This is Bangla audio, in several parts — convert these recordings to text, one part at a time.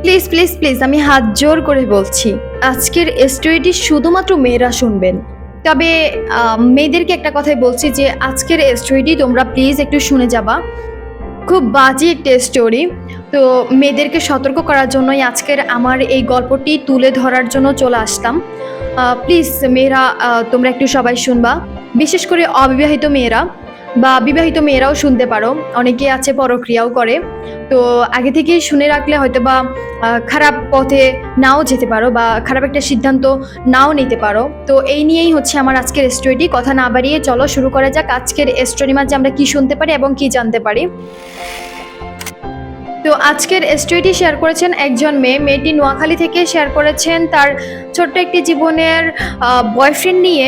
প্লিজ প্লিজ প্লিজ আমি হাত জোর করে বলছি, আজকের স্টোরিটি শুধুমাত্র মেয়েরা শুনবেন। তবে মেয়েদেরকে একটা কথাই বলছি যে আজকের স্টোরিটি তোমরা প্লিজ একটু শুনে যাবা। খুব বাজে একটা স্টোরি। তো মেয়েদেরকে সতর্ক করার জন্যই আজকের আমার এই গল্পটি তুলে ধরার জন্য চলে আসলাম। প্লিজ মেয়েরা, তোমরা একটু সবাই শুনবা, বিশেষ করে অবিবাহিত মেয়েরা বা বিবাহিত মেয়েরাও শুনতে পারো, অনেকে আছে পরক্রিয়াও করে। তো আগে থেকেই শুনে রাখলে হয়তো বা খারাপ পথে নাও যেতে পারো বা খারাপ একটা সিদ্ধান্ত নাও নিতে পারো। তো এই নিয়েই হচ্ছে আমার আজকের স্টোরিটি। কথা না বাড়িয়ে চলো শুরু করা যাক আজকের স্টোরির মাঝে আমরা কি শুনতে পারি এবং কি জানতে পারি। তো আজকের স্টোরিটি শেয়ার করেছেন একজন মেয়েটি নোয়াখালী থেকে শেয়ার করেছেন তার ছোট্ট একটি জীবনের বয়ফ্রেন্ড নিয়ে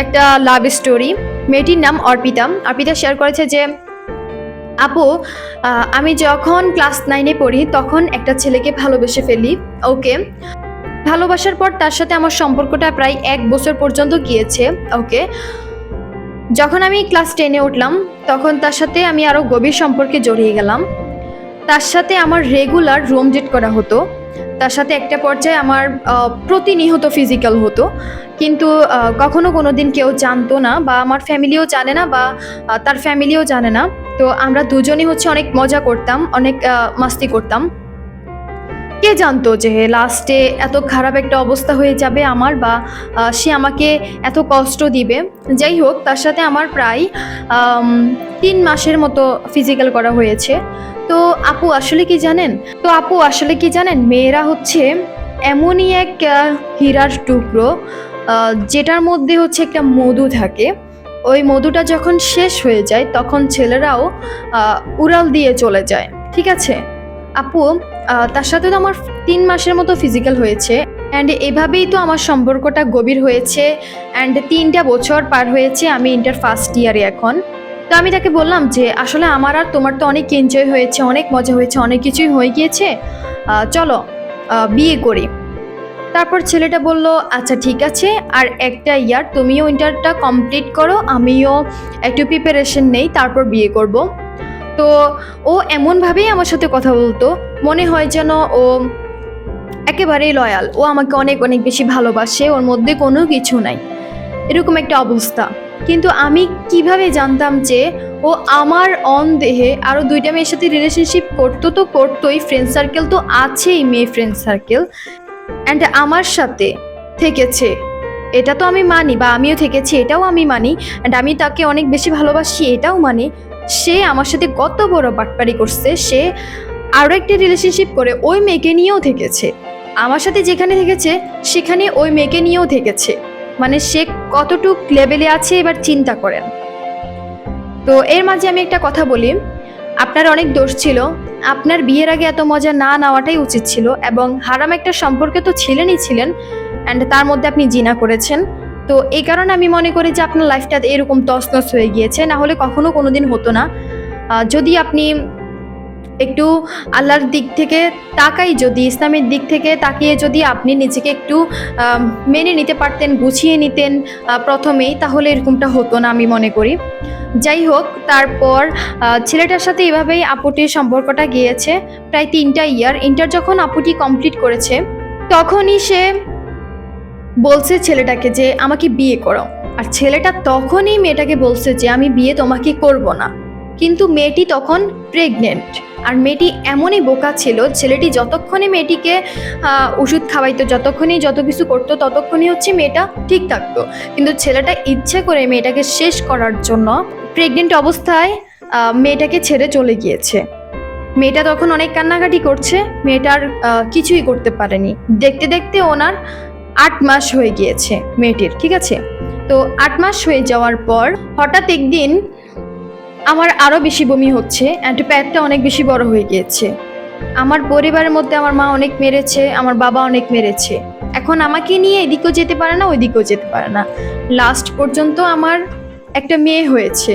একটা লাভ স্টোরি। মেয়েটির নাম অর্পিতা শেয়ার করেছে যে আপু, আমি যখন ক্লাস 9-এ পড়ি তখন একটা ছেলেকে ভালোবেসে ফেলি। ওকে, ভালোবাসার পর তার সাথে আমার সম্পর্কটা প্রায় 1 বছর পর্যন্ত গিয়েছে। ওকে, যখন আমি ক্লাস 10-এ উঠলাম তখন তার সাথে আমি আরও গভীর সম্পর্কে জড়িয়ে গেলাম। তার সাথে আমার রেগুলার রুম ডেট করা হতো। তার সাথে একটা পর্যায়ে আমার প্রতিনিয়ত ফিজিক্যাল হতো, কিন্তু কখনো কোনো দিন কেউ জানতো না বা আমার ফ্যামিলিও জানে না বা তার ফ্যামিলিও জানে না। তো আমরা দুজনই হচ্ছে অনেক মজা করতাম, অনেক মাস্তি করতাম। কে জানতো যে লাস্টে এত খারাপ একটা অবস্থা হয়ে যাবে আমার, বা সে আমাকে এত কষ্ট দিবে। যাই হোক, তার সাথে আমার প্রায় 3 মাসের মতো ফিজিক্যাল করা হয়েছে। তো আপু আসলে কি জানেন, মেয়েরা হচ্ছে এমনই এক হীরার টুকরো, যেটার মধ্যে হচ্ছে একটা মধু থাকে। ওই মধুটা যখন শেষ হয়ে যায় তখন ছেলেরাও উড়াল দিয়ে চলে যায়। ঠিক আছে আপু, তার সাথে তো আমার 3 মাসের মতো ফিজিক্যাল হয়েছে, অ্যান্ড এভাবেই তো আমার সম্পর্কটা গভীর হয়েছে। অ্যান্ড 3টা বছর পার হয়েছে, আমি ইন্টার ফার্স্ট ইয়ারে এখন। তো আমি তাকে বললাম যে আসলে আমার আর তোমার তো অনেক এনজয় হয়েছে, অনেক মজা হয়েছে, অনেক কিছুই হয়ে গিয়েছে, চলো বিয়ে করি। তারপর ছেলেটা বলল আচ্ছা ঠিক আছে, আর একটা ইয়ার তুমিও ইন্টারটা কমপ্লিট করো, আমিও একটু প্রিপারেশন নেই, তারপর বিয়ে করব। তো ও এমনভাবেই আমার সাথে কথা বলতো, মনে হয় যেন ও একেবারেই লয়াল, ও আমাকে অনেক অনেক বেশি ভালোবাসে, ওর মধ্যে কোনো কিছু নাই, এরকম একটা অবস্থা। কিন্তু আমি কিভাবে জানতাম যে ও আমার অন দেহে আরও 2টা মেয়ের সাথে রিলেশনশিপ করতো? তো করতোই, ফ্রেন্ড সার্কেল তো আছেই, মেয়ে ফ্রেন্ড সার্কেল, অ্যান্ড আমার সাথে থেকেছে, এটা তো আমি মানি, বা আমিও থেকেছি এটাও আমি মানি, অ্যান্ড আমি তাকে অনেক বেশি ভালোবাসি এটাও মানি। সে আমার সাথে কত বড় বাটপারি করছে, সে আরও একটা রিলেশনশিপ করে ওই মেয়েকে নিয়েও থেকেছে, আমার সাথে যেখানে থেকেছে সেখানে ওই মেয়েকে নিয়েও থেকেছে। মানে সে কতটুক লেভেলে আছে এবার চিন্তা করেন। তো এর মাঝে আমি একটা কথা বলি, আপনার অনেক দোষ ছিল, আপনার বিয়ের আগে এত মজা না নেওয়াটাই উচিত ছিল, এবং হারাম একটা সম্পর্কে তো ছিলেন, অ্যান্ড তার মধ্যে আপনি জিনা করেছেন। তো এই কারণে আমি মনে করি যে আপনার লাইফটা এরকম তছনছ হয়ে গিয়েছে, না হলে কখনো কোনোদিন হতো না। যদি আপনি একটু আল্লাহর দিক থেকে তাকাই, যদি ইসলামের দিক থেকে তাকিয়ে যদি আপনি নিজেকে একটু মেনে নিতে পারতেন, গুছিয়ে নিতেন প্রথমেই, তাহলে এরকমটা হতো না আমি মনে করি। যাই হোক, তারপর ছেলেটার সাথে এভাবেই আপুটির সম্পর্কটা গিয়েছে প্রায় 3টা ইয়ার। ইন্টার যখন আপুটি কমপ্লিট করেছে তখনই সে বলছে ছেলেটাকে যে আমাকে বিয়ে করো, আর ছেলেটা তখনই মেয়েটাকে বলছে যে আমি বিয়ে তোমাকে করব না। কিন্তু মেয়েটি তখন প্রেগনেন্ট, আর মেয়েটি এমনই বোকা ছিল, ছেলেটি যতক্ষণে মেয়েটিকে ওষুধ খাওয়াইতো, যতক্ষণই যত কিছু করতো, ততক্ষণই হচ্ছে মেয়েটা ঠিক থাকতো। কিন্তু ছেলেটা ইচ্ছে করে মেয়েটাকে শেষ করার জন্য প্রেগনেন্ট অবস্থায় মেয়েটাকে ছেড়ে চলে গিয়েছে। মেয়েটা তখন অনেক কান্নাকাটি করছে, মেয়েটার কিছুই করতে পারেনি। দেখতে দেখতে ওনার 8 মাস হয়ে গিয়েছে মেয়েটির। ঠিক আছে, তো 8 মাস হয়ে যাওয়ার পর হঠাৎ একদিন আমার আরও বেশি বমি হচ্ছে, অ্যান্ড পেটটা অনেক বেশি বড় হয়ে গিয়েছে। আমার পরিবারের মধ্যে আমার মা অনেক মেরেছে, আমার বাবা অনেক মেরেছে, এখন আমাকে নিয়ে এদিকেও যেতে পারে না, ওইদিকেও যেতে পারে না। লাস্ট পর্যন্ত আমার একটা মেয়ে হয়েছে।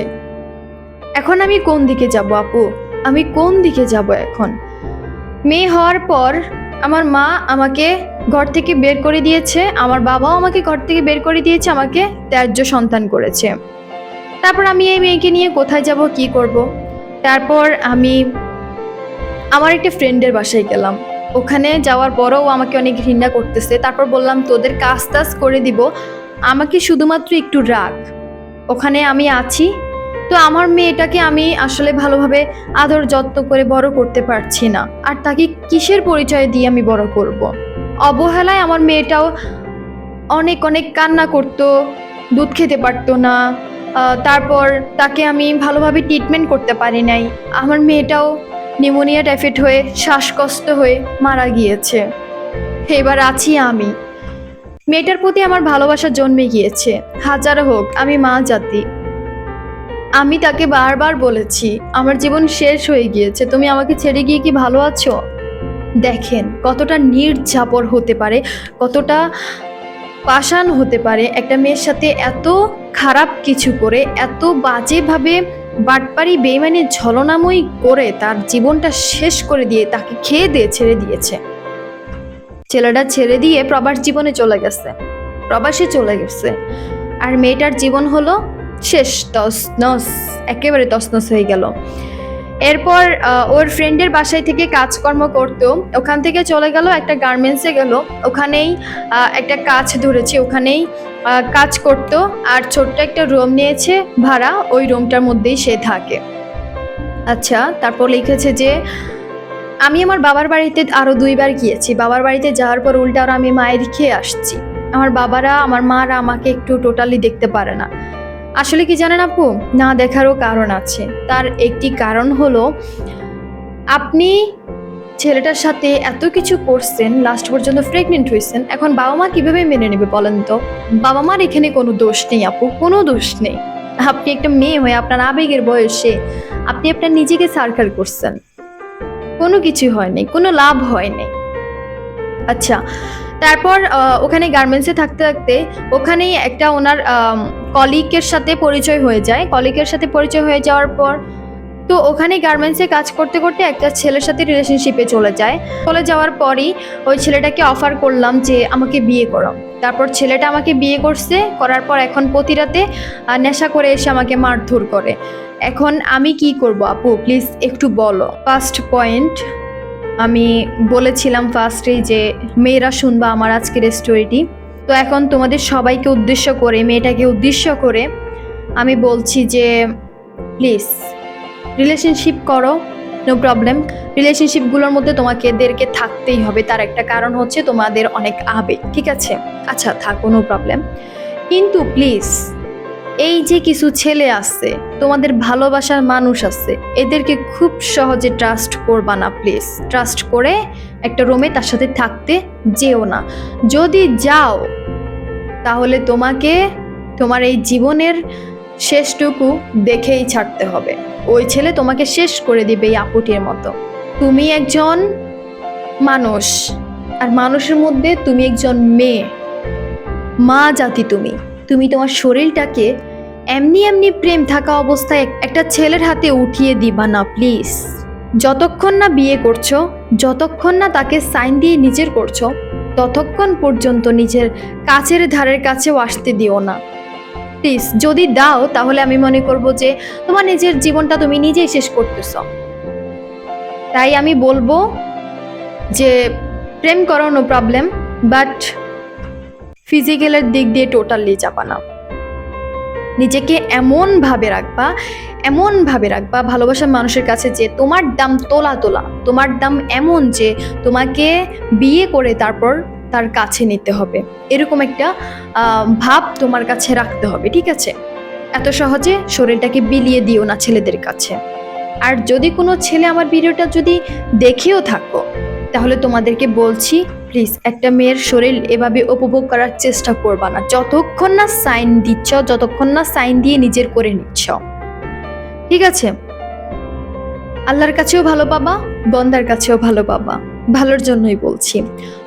এখন আমি কোন দিকে যাব আপু, আমি কোন দিকে যাব এখন? মেয়ে হওয়ার পর আমার মা আমাকে ঘর থেকে বের করে দিয়েছে, আমার বাবাও আমাকে ঘর থেকে বের করে দিয়েছে, আমাকে ত্যায্য সন্তান করেছে। তারপর আমি এই মেয়েকে নিয়ে কোথায় যাব, কি করব? তারপর আমি আমার একটা ফ্রেন্ডের বাসায় গেলাম, ওখানে যাওয়ার পরও ও আমাকে অনেক ঘৃণা করতেছে। তারপর বললাম তোদের কাজ টাজ করে দিব, আমাকে শুধুমাত্র একটু রাখ, ওখানে আমি আছি। তো আমার মেয়েটাকে আমি আসলে ভালোভাবে আদর যত্ন করে বড় করতে পারছি না, আর তাকে কিসের পরিচয় দিয়ে আমি বড় করব। অবহেলায় আমার মেয়েটাও অনেক অনেক কান্না করতো, দুধ খেতে পারতো না। তারপর তাকে আমি ভালোভাবে ট্রিটমেন্ট করতে পারি নাই। আমার মেয়েটাও নিউমোনিয়া টাইফয়েড হয়ে শ্বাসকষ্ট হয়ে মারা গিয়েছে। এবার আছি আমি। মেয়েটার প্রতি আমার ভালোবাসা জন্মে গিয়েছে, হাজারো হোক আমি মা জাতি। আমি তাকে বারবার বলেছি আমার জীবন শেষ হয়ে গিয়েছে, তুমি আমাকে ছেড়ে গিয়ে কি ভালো আছো? দেখেন কতটা নির্যাতন হতে পারে, কতটা পাষাণ হতে পারে একটা মেয়ের সাথে এত খারাপ কিছু করে, এত বাজেভাবে বাটপারি বেইমানি ছলনাময়ী করে তার জীবনটা শেষ করে দিয়ে তাকে খেয়ে দিয়ে ছেড়ে দিয়েছে। ছেলেটা ছেড়ে দিয়ে প্রবাস জীবনে চলে গেছে, প্রবাসে চলে গেছে, আর মেয়েটার জীবন হলো শেষ, তছনছ, একেবারে তছনছ হয়ে গেল। এরপর ওর ফ্রেন্ডের বাসায় থেকে কাজকর্ম করতো, ওখান থেকে চলে গেল একটা গার্মেন্টসে গেল, ওখানেই একটা কাজ ধরেছে, ওখানেই কাজ করত, আর ছোট্ট একটা রুম নিয়েছে ভাড়া, ওই রুমটার মধ্যেই সে থাকে। আচ্ছা, তারপর লিখেছে যে আমি আমার বাবার বাড়িতে আরো 2বার গিয়েছি, বাবার বাড়িতে যাওয়ার পর উল্টা আর আমি মায়ের খেয়ে আসছি। আমার বাবারা, আমার মারা আমাকে একটু টোটালি দেখতে পারে না। আসলে কি জানেন আপু, না দেখারও কারণ আছে। তার একটি কারণ হলো আপনি ছেলেটার সাথে এত কিছু করছেন, লাস্ট পর্যন্ত প্রেগনেন্ট হয়েছেন, এখন বাবা মা কিভাবে মেনে নেবে বলেন তো? বাবা মার এখানে কোনো দোষ নেই আপু, কোনো দোষ নেই। আপনি একটা মেয়ে হয়ে আপনার আবেগের বয়সে আপনি আপনার নিজেকে সার্কার করছেন, কোনো কিছু হয়নি, কোনো লাভ হয়নি। আচ্ছা, তারপর ওখানে গার্মেন্টসে থাকতে থাকতে ওখানেই একটা ওনার কলিগের সাথে পরিচয় হয়ে যায়। কলিগের সাথে পরিচয় হয়ে যাওয়ার পর তো ওখানে গার্মেন্টসে কাজ করতে করতে একটা ছেলের সাথে রিলেশনশিপে চলে যায়। চলে যাওয়ার পরই ওই ছেলেটাকে অফার করলাম যে আমাকে বিয়ে করো। তারপর ছেলেটা আমাকে বিয়ে করছে, করার পর এখন প্রতি রাতে নেশা করে এসে আমাকে মারধর করে। এখন আমি কি করব আপু, প্লিজ একটু বলো। ফার্স্ট পয়েন্ট, আমি বলেছিলাম ফার্স্টেই যে মেয়েরা শুনবা আমার আজকের স্টোরিটি। তো এখন তোমাদের সবাইকে উদ্দেশ্য করে, মেয়েটাকে উদ্দেশ্য করে আমি বলছি যে প্লিজ রিলেশনশিপ করো, নো প্রবলেম। রিলেশনশিপগুলোর মধ্যে তোমাদেরকে থাকতেই হবে, তার একটা কারণ হচ্ছে তোমাদের অনেক আবেগ, ঠিক আছে? আচ্ছা থাকো, নো প্রবলেম। কিন্তু প্লিজ এই যে কিছু ছেলে আছে, তোমাদের ভালোবাসার মানুষ আছে, এদেরকে খুব সহজে ট্রাস্ট করবা না প্লিজ। ট্রাস্ট করে একটা রুমে তার সাথে থাকতে যেও না। যদি যাও তাহলে তোমাকে তোমার এই জীবনের শেষটুকু দেখেই ছাড়তে হবে। ওই ছেলে তোমাকে শেষ করে দিবে এই আপুটির মতো। তুমি একজন মানুষ, আর মানুষের মধ্যে তুমি একজন মেয়ে, মা জাতি। তুমি তোমার শরীরটাকে এমনি এমনি প্রেম থাকা অবস্থায় একটা ছেলের হাতে উঠিয়ে দিবা না প্লিজ। যতক্ষণ না বিয়ে করছো, যতক্ষণ না তাকে সাইন দিয়ে নিজের করছো, ততক্ষণ পর্যন্ত নিজের কাছের ধারের কাছেও আসতে দিও না প্লিজ। যদি দাও তাহলে আমি মনে করব যে তোমার নিজের জীবনটা তুমি নিজেই শেষ করতেছ। তাই আমি বলবো যে প্রেম করো, নো প্রবলেম, বাট ফিজিক্যালের দিক দিয়ে টোটালি যাবা না। নিজেকে এমনভাবে রাখবা ভালোবাসার মানুষের কাছে যে তোমার দাম তোলা, তোমার দাম এমন যে তোমাকে বিয়ে করে তারপর তার কাছে নিতে হবে, এরকম একটা ভাব তোমার কাছে রাখতে হবে, ঠিক আছে? এত সহজে শরীরটাকে বিলিয়ে দিও না ছেলেদের কাছে। আর যদি কোনো ছেলে আমার ভিডিওটা যদি দেখেও থাকো, তাহলে তোমাদেরকে বলছি প্লিজ একটা মেয়ের শরীর এভাবে উপভোগ করার চেষ্টা করবা না, যতক্ষণ না সাইন দিচ্ছ, যতক্ষণ না সাইন দিয়ে নিজের করে নিচ্ছ, ঠিক আছে? আল্লাহর কাছেও ভালো পাবা, বন্দার কাছেও ভালো পাবা, ভালোর জন্যই বলছি।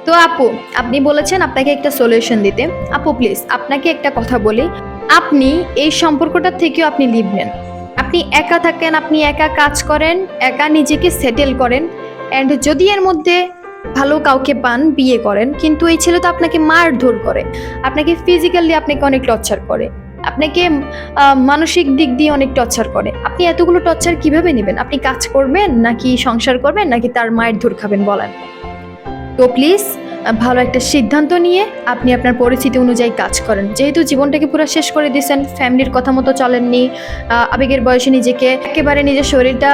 তো আপু, আপনি বলেছেন আপনাকে একটা সলিউশন দিতে। আপু প্লিজ আপনাকে একটা কথা বলি, আপনি এই সম্পর্কটা থেকেও আপনি লিভ নেন। আপনি একা থাকেন, আপনি একা কাজ করেন, একা নিজেকে সেটেল করেন, অ্যান্ড যদি এর মধ্যে ভালো কাউকে পান বিয়ে করেন। কিন্তু এই ছেলে তো আপনাকে মারধর করে, আপনাকে ফিজিক্যালি আপনাকে অনেক টর্চার করে, আপনাকে মানসিক দিক দিয়ে অনেক টর্চার করে। আপনি এতগুলো টর্চার কিভাবে নেবেন? আপনি কাজ করবেন নাকি সংসার করবেন নাকি তার মায়ের ধর খাবেন বলেন? তো প্লিজ ভালো একটা সিদ্ধান্ত নিয়ে আপনি আপনার পরিস্থিতি অনুযায়ী কাজ করেন। যেহেতু জীবনটাকে পুরো শেষ করে দিয়েছেন, ফ্যামিলির কথা মতো চলেননি, আবেগের বয়সে নিজেকে একেবারে নিজের শরীরটা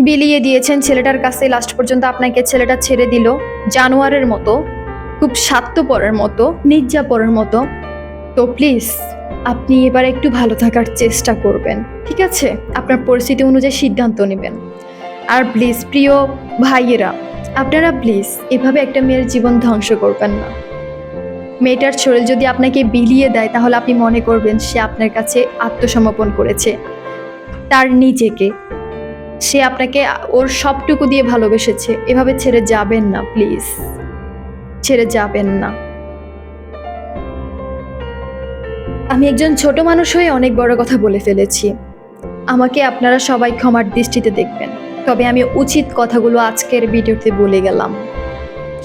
বিলিয়ে দিয়েছেন ছেলেটার কাছে, লাস্ট পর্যন্ত আপনাকে ছেলেটা ছেড়ে দিল জানোয়ারের মতো, খুব স্বার্থপরের মতো, নির্যাপরের মতো। তো প্লিজ আপনি এবার একটু ভালো থাকার চেষ্টা করবেন, ঠিক আছে? আপনার পরিস্থিতি অনুযায়ী সিদ্ধান্ত নেবেন। আর প্লিজ প্রিয় ভাইয়েরা, আপনারা প্লিজ এভাবে একটা মেয়ের জীবন ধ্বংস করবেন না। মেয়েটার শরীর যদি আপনাকে বিলিয়ে দেয় তাহলে আপনি মনে করবেন সে আপনার কাছে আত্মসমর্পণ করেছে তার নিজেকে, সে আপনাকে ওর সবটুকু দিয়ে ভালোবেসেছে। এভাবে ছেড়ে যাবেন না প্লিজ, ছেড়ে যাবেন না। আমি একজন ছোট মানুষ হয়ে অনেক বড় কথা বলে ফেলেছি, আমাকে আপনারা সবাই ক্ষমার দৃষ্টিতে দেখবেন। তবে আমি উচিত কথাগুলো আজকের ভিডিওতে বলে গেলাম।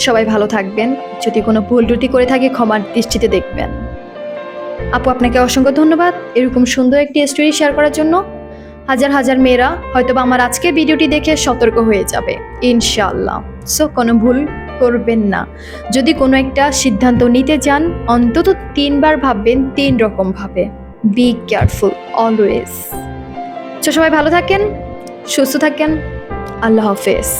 সবাই ভালো থাকবেন, যদি কোনো ভুল ত্রুটি করে থাকে ক্ষমার দৃষ্টিতে দেখবেন। আপু আপনাকে অসংখ্য ধন্যবাদ এরকম সুন্দর একটি স্টোরি শেয়ার করার জন্য। হাজার হাজার মেয়েরা হয়তোবা আমার আজকের ভিডিওটি দেখে সতর্ক হয়ে যাবে ইনশাআল্লাহ। সো কোনো ভুল করবেন না। যদি কোনো একটা সিদ্ধান্ত নিতে যান অন্তত 3 বার ভাববেন, 3 রকম ভাবে। Be careful always. সো সবাই ভালো থাকেন, সুস্থ থাকেন। আল্লাহ হাফেজ।